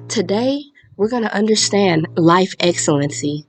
Today, we're going to understand life excellency.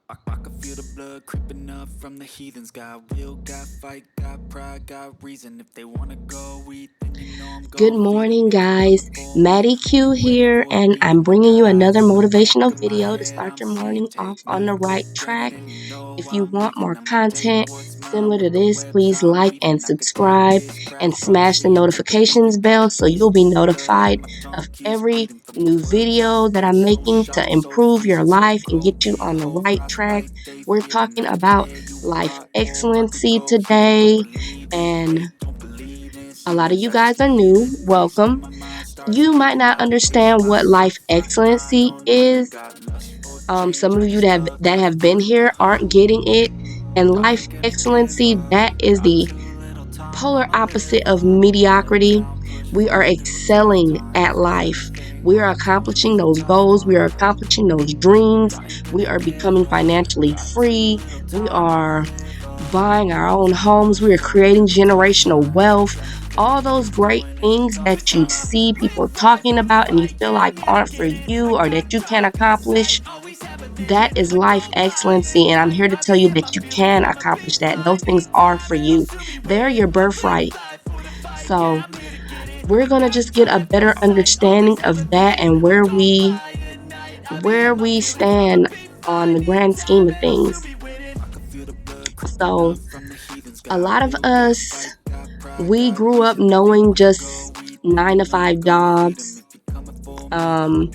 I can feel the blood creeping up from the heathens. Got will, got fight, got pride, got reason. If they wanna go eat, then you know I'm Good gon' feed 'em. morning, If they looking guys. for beef, Maddie Q they waiting here, for a and beat. I'm bringing you Got another eyes on the motivational back of my video to head, start I'm your seeing morning off take on me. the right Granted, track. and you know If you I'm want leaving. more I'ma take content what's mine similar to with the this, webs please I'm like and weaving. I could take subscribe this and craft smash the overseas and place notifications it in a bell so place you'll where be the blood in notified my of tongue keeps every bleeding from the new words I video that I'm speak. So making to sharp, so improve your fresh, so life and cold. get you on the Cold right rock track. life they We're fearing. talking I could about tear you life apart or I could excellency go for it. Don't today, believe it, and wait, don't believe in a lot of signs. you I just guys are need new. it. Fresh and Welcome. my mind starts You might speaking not out of this. understand I what feel life fine, I excellency don't need it. is. Got lust for Some change. of I you get stuck that in have a been rut. here I aren't can't getting give it. up. And Nothing life gonna change excellency, up. that is Got the too little time. polar I'ma opposite live of up. Head mediocrity. down, push We are forward through the tough excelling at times. life. Everything We are working with accomplishing this those love goals. We are line. accomplishing those dreams. Gotta get We it are in becoming up. financially Got too free. little We time. I'ma are live up. buying our Head own down, homes. push We are forward creating through the tough generational times. wealth. All Everything those worth great doing in the things tough that you times. see people talking about and you feel like aren't for you or that you can't accomplish, that is life excellency. And I'm here to tell you that you can accomplish that. Those things are for you, they're your birthright. So, we're going to just get a better understanding of that and where we stand on the grand scheme of things. So, a lot of us, we grew up knowing just 9 to 5 jobs. Um,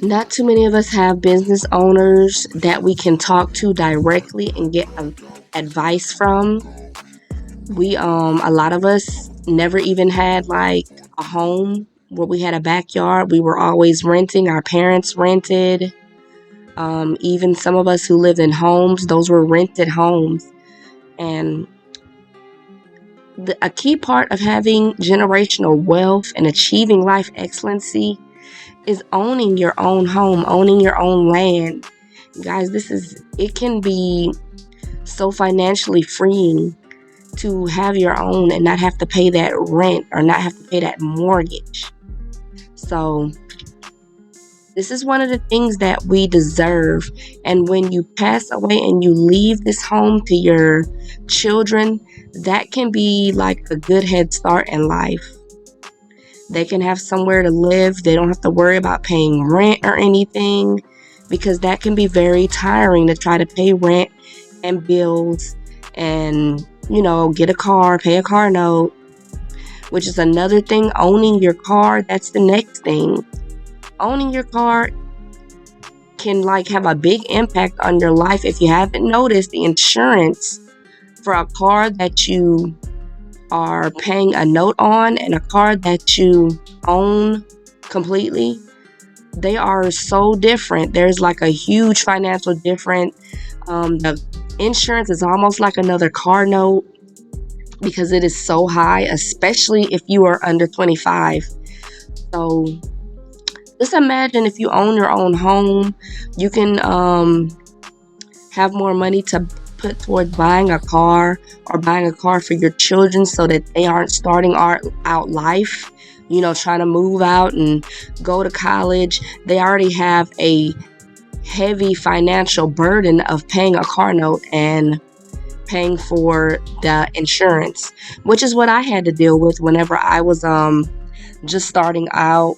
Not too many of us have business owners that we can talk to directly and get advice from. A lot of us never even had like a home where we had a backyard. We were always renting. Our parents rented. Even some of us who lived in homes, those were rented homes. And a key part of having generational wealth and achieving life excellency is owning your own home, owning your own land. Guys, it can be so financially freeing to have your own and not have to pay that rent or not have to pay that mortgage. So, this is one of the things that we deserve. And when you pass away and you leave this home to your children, that can be like a good head start in life. They can have somewhere to live. They don't have to worry about paying rent or anything, because that can be very tiring to try to pay rent and bills and, get a car, pay a car note, which is another thing. Owning your car, that's the next thing. Owning your car can like have a big impact on your life. If you haven't noticed, the insurance for a car that you are paying a note on and a car that you own completely, they are so different. There's like a huge financial difference. The insurance is almost like another car note because it is so high, especially if you are under 25. So just imagine if you own your own home, you can have more money to put towards buying a car or buying a car for your children so that they aren't starting out life, trying to move out and go to college. They already have a heavy financial burden of paying a car note and paying for the insurance, which is what I had to deal with whenever I was just starting out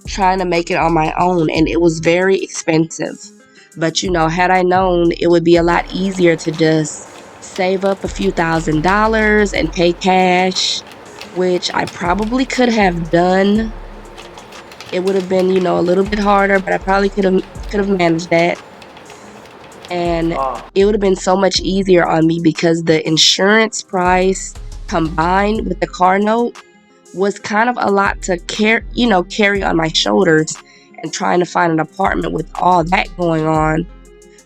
trying to make it on my own, and it was very expensive. But had I known, it would be a lot easier to just save up a few $1,000s and pay cash, which I probably could have done. It would have been, a little bit harder, but I probably could have managed that. And it would have been so much easier on me because the insurance price combined with the car note was kind of a lot to carry on my shoulders, and trying to find an apartment with all that going on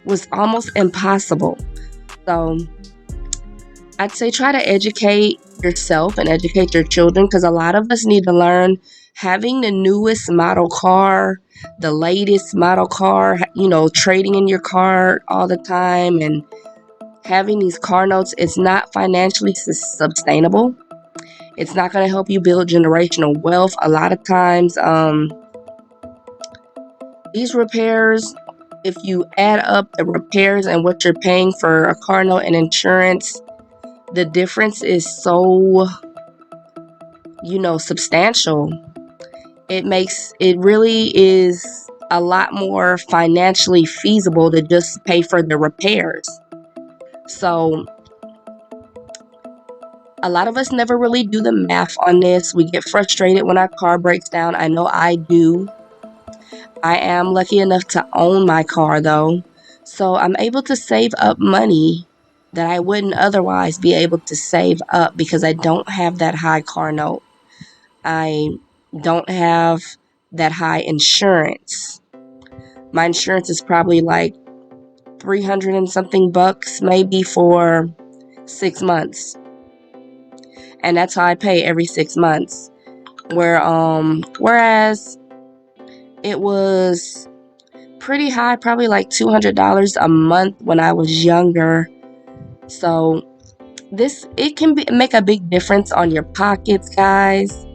was almost impossible. So I'd say try to educate yourself and educate your children, because a lot of us need to learn having the newest model car, the latest model car, trading in your car all the time and having these car notes. It's not financially sustainable. It's not going to help you build generational wealth. A lot of times, These repairs, if you add up the repairs and what you're paying for a car note and insurance, the difference is so, substantial. It really is a lot more financially feasible to just pay for the repairs. So a lot of us never really do the math on this. We get frustrated when our car breaks down. I know I do. I am lucky enough to own my car though. So I'm able to save up money that I wouldn't otherwise be able to save up because I don't have that high car note. I don't have that high insurance. My insurance is probably like 300 and something bucks maybe for 6 months. And that's how I pay every 6 months. Whereas it was pretty high, probably like $200 a month when I was younger. So it can make a big difference on your pockets, guys.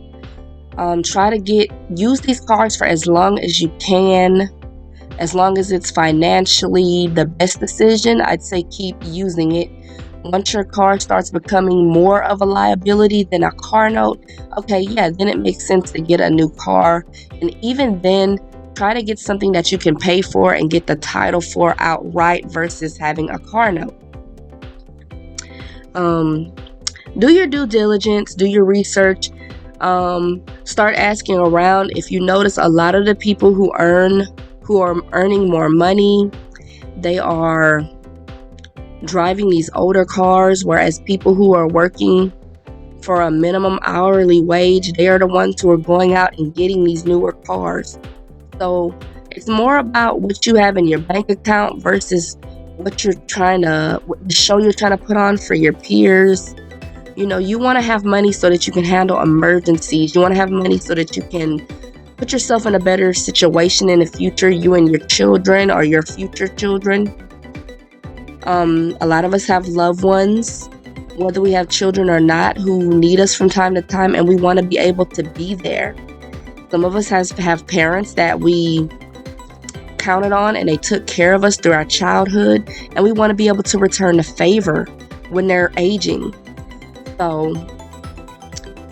Try to use these cars for as long as you can. As long as it's financially the best decision, I'd say keep using it. Once your car starts becoming more of a liability than a car note, okay, yeah, then it makes sense to get a new car. And even then, try to get something that you can pay for and get the title for outright versus having a car note. Do your due diligence, do your research. Start asking around. If you notice, a lot of the people who are earning more money, they are driving these older cars, whereas people who are working for a minimum hourly wage, they are the ones who are going out and getting these newer cars. So it's more about what you have in your bank account versus what the show you're trying to put on for your peers. You want to have money so that you can handle emergencies. You want to have money so that you can put yourself in a better situation in the future, you and your children or your future children. A lot of us have loved ones, whether we have children or not, who need us from time to time, and we want to be able to be there. Some of us have parents that we counted on and they took care of us through our childhood, and we want to be able to return the favor when they're aging. So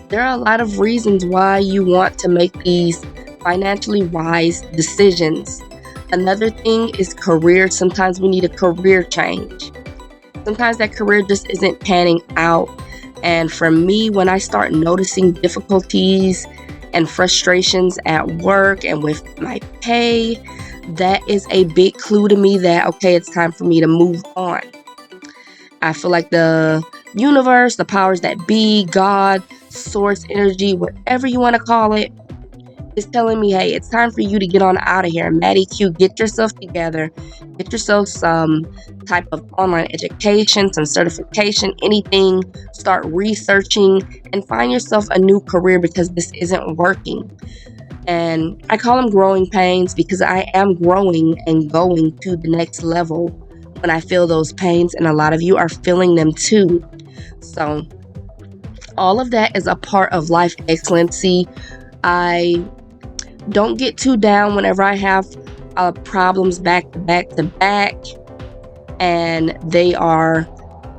there are a lot of reasons why you want to make these financially wise decisions. Another thing is career. Sometimes we need a career change. Sometimes that career just isn't panning out. And for me, when I start noticing difficulties and frustrations at work and with my pay, that is a big clue to me that, okay, it's time for me to move on. I feel like the universe, the powers that be, God, source energy, whatever you want to call it, is telling me, hey, it's time for you to get on out of here. Maddie Q, get yourself together. Get yourself some type of online education, some certification, anything. Start researching and find yourself a new career because this isn't working. And I call them growing pains because I am growing and going to the next level when I feel those pains, and a lot of you are feeling them too. So all of that is a part of life excellency. I don't get too down whenever I have problems back to back to back and they are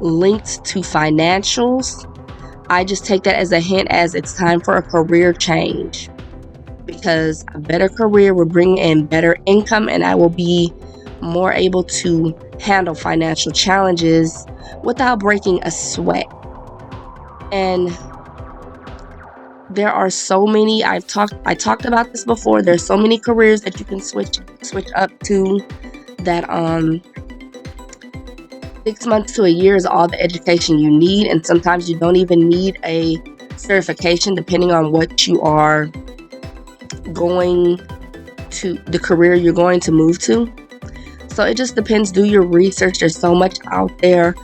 linked to financials. I just take that as a hint as it's time for a career change, because a better career will bring in better income and I will be more able to handle financial challenges without breaking a sweat. And there are so many, I talked about this before, there's so many careers that you can switch up to that 6 months to a year is all the education you need, and sometimes you don't even need a certification depending on what you are going to, the career you're going to move to. So it just depends. Do your research. There's so much out there.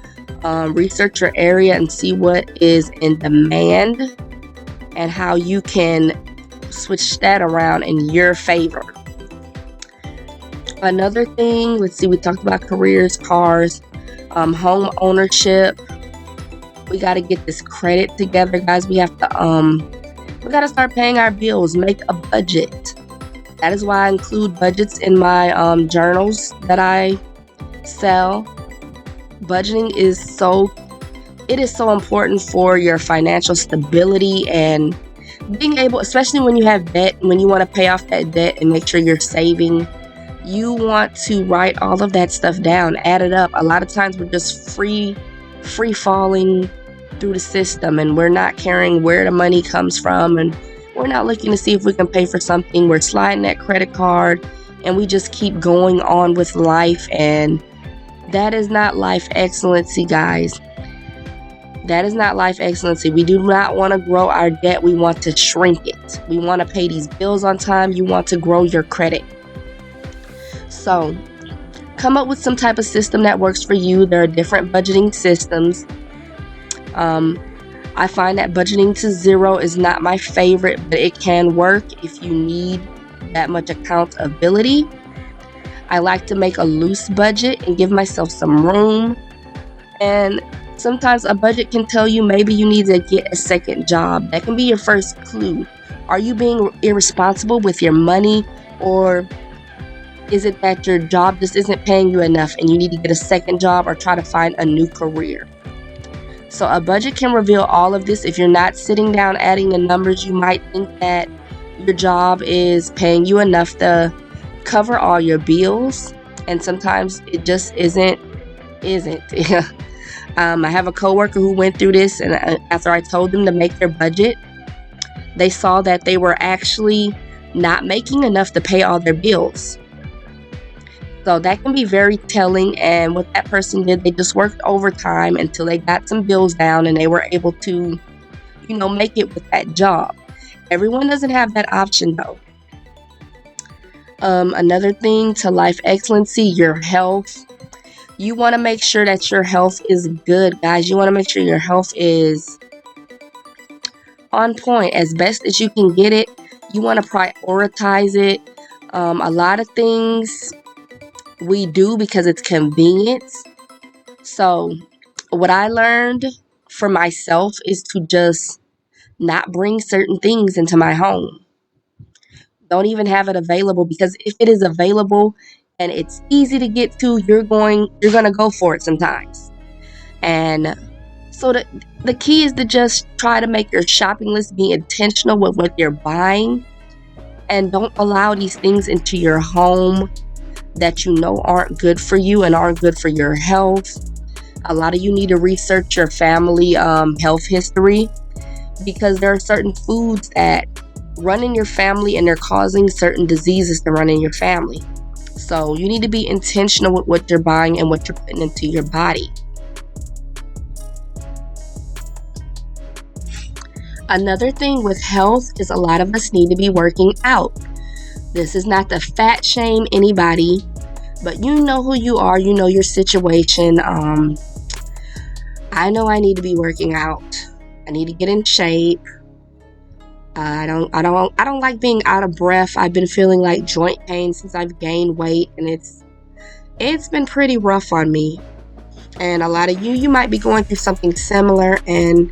Research your area and see what is in demand and how you can switch that around in your favor. Another thing, let's see, we talked about careers, cars, home ownership. We got to get this credit together, guys. We got to start paying our bills, make a budget. That is why I include budgets in my journals that I sell. Budgeting is so important for your financial stability and being able, especially when you have debt, when you want to pay off that debt and make sure you're saving. You want to write all of that stuff down, add it up. A lot of times we're just free falling through the system, and we're not caring where the money comes from, and we're not looking to see if we can pay for something. We're sliding that credit card, and we just keep going on with life, and that is not life excellency, guys. That is not life excellency. We do not want to grow our debt. We want to shrink it. We want to pay these bills on time. You want to grow your credit. So come up with some type of system that works for you. There are different budgeting systems. I find that budgeting to zero is not my favorite, but it can work if you need that much accountability. I like to make a loose budget and give myself some room. And sometimes a budget can tell you maybe you need to get a second job. That can be your first clue. Are you being irresponsible with your money, or is it that your job just isn't paying you enough and you need to get a second job or try to find a new career? So a budget can reveal all of this. If you're not sitting down adding the numbers, you might think that your job is paying you enough to cover all your bills, and sometimes it just isn't. I have a coworker who went through this, and after I told them to make their budget, they saw that they were actually not making enough to pay all their bills. So that can be very telling, and what that person did, they just worked overtime until they got some bills down and they were able to, make it with that job. Everyone doesn't have that option though. Another thing to life excellency, your health. You want to make sure that your health is good, guys. You want to make sure your health is on point as best as you can get it. You want to prioritize it. A lot of things we do because it's convenient. So what I learned for myself is to just not bring certain things into my home. Don't even have it available, because if it is available and it's easy to get to, you're going to go for it sometimes. And so the key is to just try to make your shopping list be intentional with what you're buying, and don't allow these things into your home that aren't good for you and aren't good for your health. A lot of you need to research your family health history, because there are certain foods that run in your family and they're causing certain diseases to run in your family. So you need to be intentional with what you're buying and what you're putting into your body. Another thing with health is a lot of us need to be working out. This is not to fat shame anybody, but you know who you are, you know your situation. I know I need to be working out. I need to get in shape. I don't like being out of breath. I've been feeling like joint pain since I've gained weight, and it's been pretty rough on me. And a lot of you might be going through something similar, and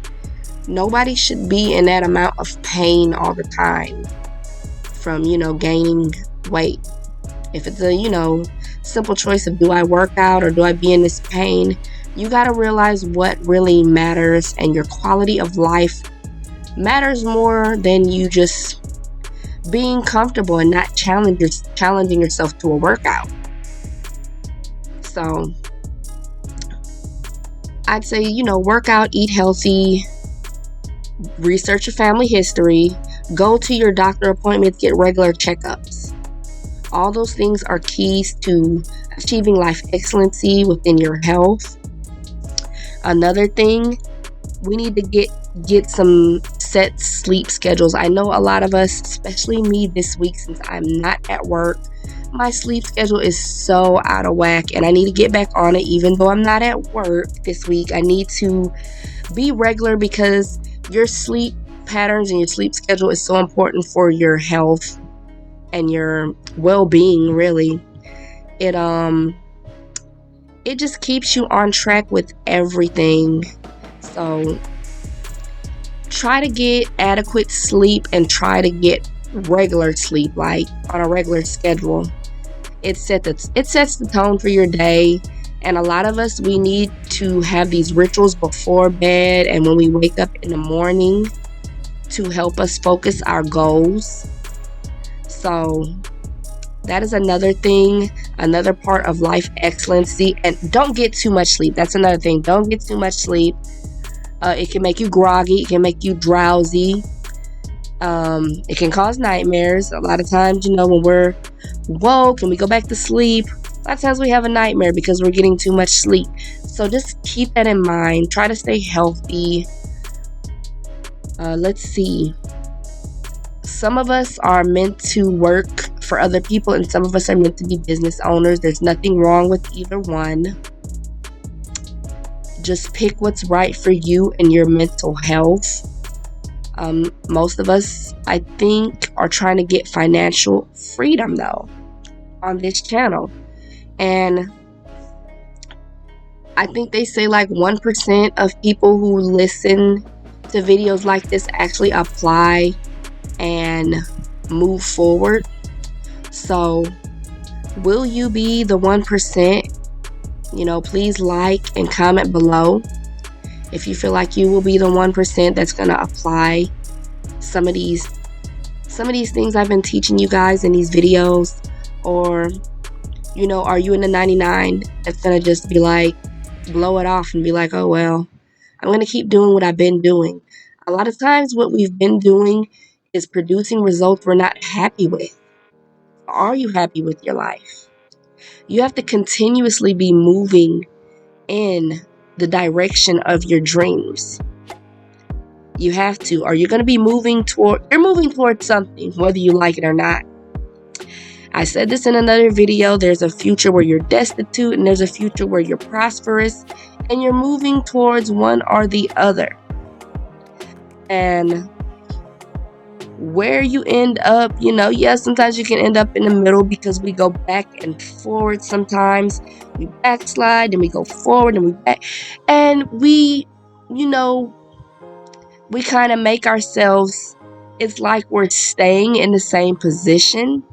nobody should be in that amount of pain all the time from, gaining weight. If it's a, simple choice of do I work out or do I be in this pain, you got to realize what really matters, and your quality of life matters more than you just being comfortable and not challenging yourself to a workout. So I'd say, work out, eat healthy, research your family history, go to your doctor appointments, get regular checkups. All those things are keys to achieving life excellency within your health. Another thing, we need to get some set sleep schedules. I know a lot of us, especially me this week, since I'm not at work, my sleep schedule is so out of whack, and I need to get back on it. Even though I'm not at work this week, I need to be regular, because your sleep patterns and your sleep schedule is so important for your health and your well-being, really. It just keeps you on track with everything. So try to get adequate sleep and try to get regular sleep, like on a regular schedule. It sets the tone for your day. And a lot of us, we need to have these rituals before bed and when we wake up in the morning to help us focus our goals. So that is another thing, another part of life excellency. And don't get too much sleep. That's another thing. Don't get too much sleep. It can make you groggy. It can make you drowsy. It can cause nightmares. A lot of times, when we're woke and we go back to sleep, a lot of times we have a nightmare because we're getting too much sleep. So just keep that in mind. Try to stay healthy. Let's see. Some of us are meant to work for other people and some of us are meant to be business owners. There's nothing wrong with either one. Just pick what's right for you and your mental health. Most of us, I think, are trying to get financial freedom though on this channel. And I think they say like 1% of people who listen to videos like this actually apply and move forward. So will you be the 1%? Please like and comment below if you feel like you will be the 1% that's going to apply some of these things I've been teaching you guys in these videos. Or are you in the 99 that's going to just be like, blow it off and be like, oh well, I'm going to keep doing what I've been doing. A lot of times what we've been doing is producing results we're not happy with. Are you happy with your life? You have to continuously be moving in the direction of your dreams. You have to, or you're going to be moving towards something, whether you like it or not. I said this in another video. There's a future where you're destitute and there's a future where you're prosperous, and you're moving towards one or the other. And where you end up, sometimes you can end up in the middle because we go back and forward sometimes. We backslide and we go forward and we back. And we kind of make ourselves, it's like we're staying in the same position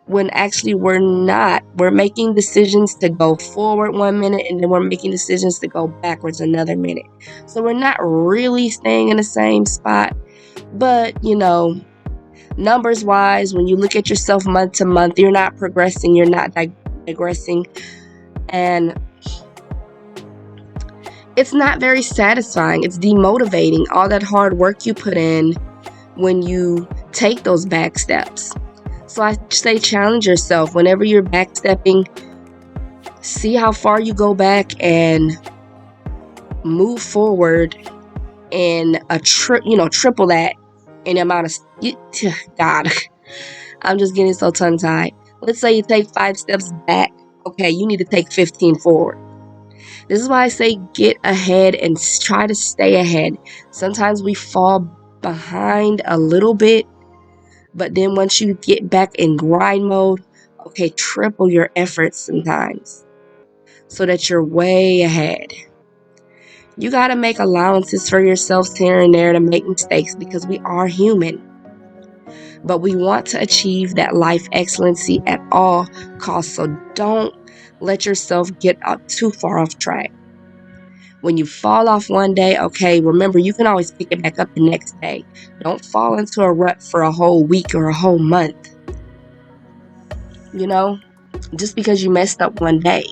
when actually we're not. We're making decisions to go forward 1 minute and then we're making decisions to go backwards another minute. So we're not really staying in the same spot. But, numbers wise, when you look at yourself month to month, you're not progressing, you're not digressing. And it's not very satisfying. It's demotivating, all that hard work you put in when you take those back steps. So I say challenge yourself whenever you're backstepping. See how far you go back and move forward in a triple that in the amount of God. I'm just getting so tongue-tied. Let's say you take 5 steps back. Okay, you need to take 15 forward. This is why I say get ahead and try to stay ahead. Sometimes we fall behind a little bit, but then once you get back in grind mode, okay, triple your efforts sometimes so that you're way ahead. You got to make allowances for yourselves here and there to make mistakes because we are human. But we want to achieve that life excellency at all costs. So don't let yourself get up too far off track. When you fall off one day, okay, remember you can always pick it back up the next day. Don't fall into a rut for a whole week or a whole month. Just because you messed up one day.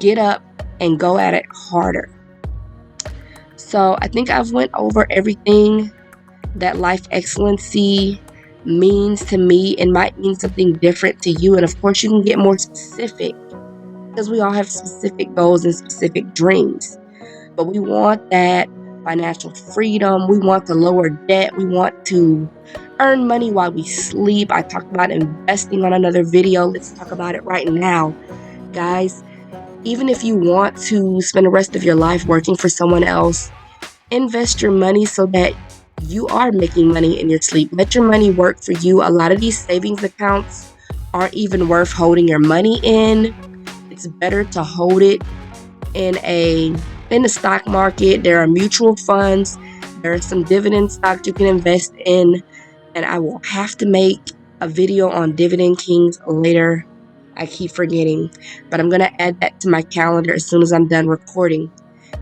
Get up and go at it harder. So I think I've went over everything that life excellency means to me. It might mean something different to you. And of course you can get more specific because we all have specific goals and specific dreams. But we want that financial freedom. We want to lower debt. We want to earn money while we sleep. I talked about investing on another video. Let's talk about it right now. Guys, even if you want to spend the rest of your life working for someone else, invest your money so that you are making money in your sleep. Let your money work for you. A lot of these savings accounts aren't even worth holding your money in. It's better to hold it in the stock market. There are mutual funds. There are some dividend stocks you can invest in. and I will have to make a video on Dividend Kings later. I keep forgetting, but I'm going to add that to my calendar as soon as I'm done recording,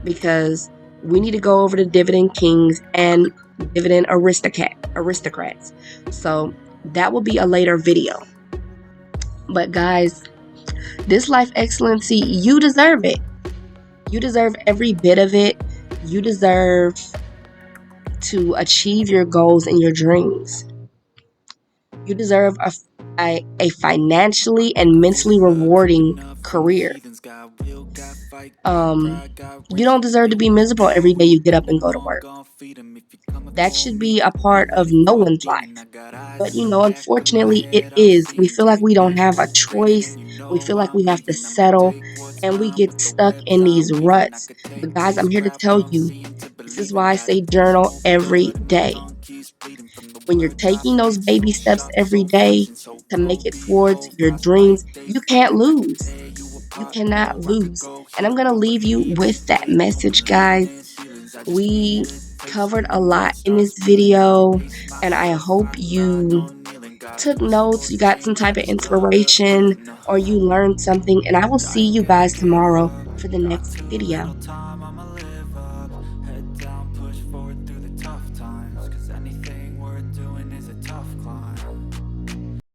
because we need to go over the Dividend Kings and Dividend Aristocrats. So that will be a later video. But guys, this life excellency, you deserve it. You deserve every bit of it. You deserve to achieve your goals and your dreams. You deserve a financially and mentally rewarding career. You don't deserve to be miserable every day you get up and go to work. That should be a part of no one's life. But unfortunately, it is. We feel like we don't have a choice. We feel like we have to settle, and we get stuck in these ruts. But guys, I'm here to tell you, this is why I say journal every day. When you're taking those baby steps every day to make it towards your dreams, you can't lose. You cannot lose. And I'm going to leave you with that message, guys. We covered a lot in this video, and I hope you took notes, you got some type of inspiration, or you learned something. And I will see you guys tomorrow for the next video. Head down, push forward through the tough times, 'cause anything worth doing is a tough climb.